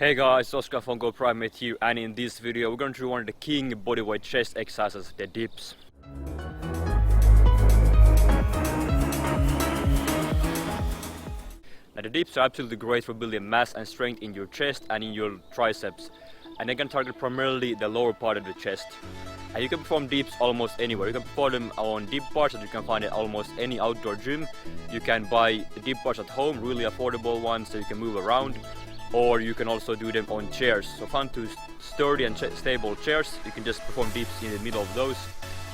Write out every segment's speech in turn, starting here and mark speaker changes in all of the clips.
Speaker 1: Hey guys, Oscar from Go Primate here, and in this video we're going to do one of the king bodyweight chest exercises, the dips. Now the dips are absolutely great for building mass and strength in your chest and in your triceps, and they can target primarily the lower part of the chest. And you can perform dips almost anywhere. You can perform them on dip bars that you can find at almost any outdoor gym. You can buy dip bars at home, really affordable ones that you can move around. Or you can also do them on chairs. So fun to sturdy and stable chairs. You can just perform dips in the middle of those.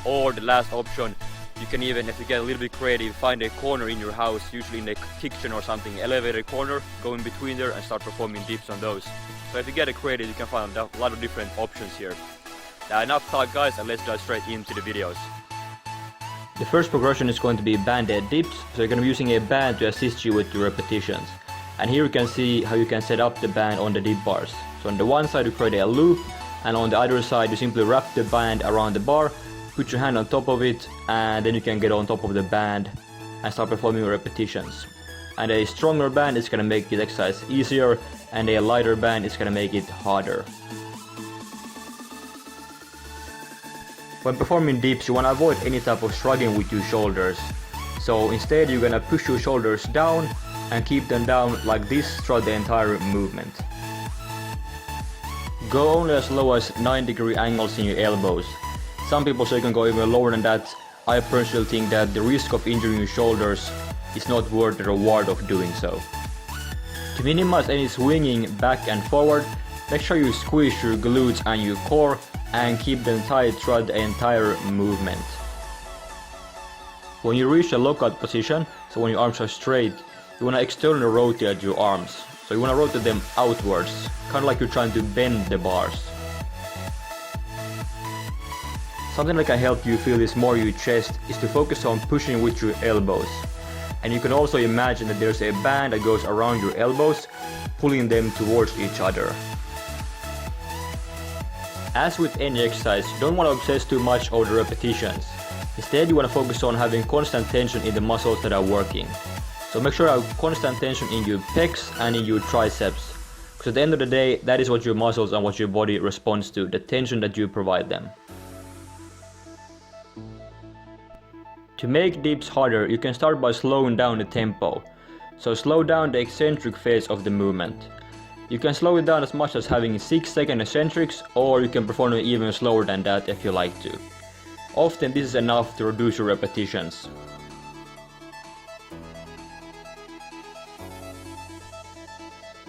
Speaker 1: Or the last option, you can even, if you get a little bit creative, find a corner in your house, usually in the kitchen or something, elevated corner, go in between there and start performing dips on those. So if you get creative, you can find a lot of different options here. Now enough talk guys, and let's dive straight into the videos.
Speaker 2: The first progression is going to be banded dips, so you're going to be using a band to assist you with your repetitions. And here you can see how you can set up the band on the dip bars. So on the one side you create a loop, and on the other side you simply wrap the band around the bar, put your hand on top of it, and then you can get on top of the band and start performing your repetitions. And a stronger band is going to make this exercise easier, and a lighter band is going to make it harder. When performing dips, you want to avoid any type of shrugging with your shoulders. So instead you're going to push your shoulders down and keep them down like this throughout the entire movement. Go only as low as 9-degree angles in your elbows. Some people say you can go even lower than that. I personally think that the risk of injuring your shoulders is not worth the reward of doing so. To minimize any swinging back and forward, make sure you squeeze your glutes and your core and keep them tight throughout the entire movement. When you reach a lockout position, so when your arms are straight, you want to externally rotate your arms. So you want to rotate them outwards, kind of like you're trying to bend the bars. Something that can help you feel this more in your chest is to focus on pushing with your elbows. And you can also imagine that there's a band that goes around your elbows, pulling them towards each other. As with any exercise, you don't want to obsess too much over the repetitions. Instead, you want to focus on having constant tension in the muscles that are working. So make sure you have constant tension in your pecs and in your triceps. Because at the end of the day, that is what your muscles and what your body responds to, the tension that you provide them. To make dips harder, you can start by slowing down the tempo. So slow down the eccentric phase of the movement. You can slow it down as much as having 6-second eccentrics, or you can perform it even slower than that if you like to. Often this is enough to reduce your repetitions.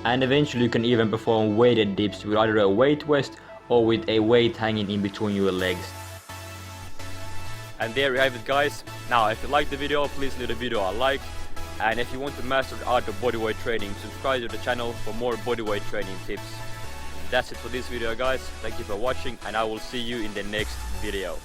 Speaker 2: And eventually you can even perform weighted dips with either a weight vest or with a weight hanging in between your legs.
Speaker 1: And there you have it guys. Now if you liked the video, please leave the video a like. And if you want to master the art of bodyweight training, subscribe to the channel for more bodyweight training tips. That's it for this video guys. Thank you for watching, and I will see you in the next video.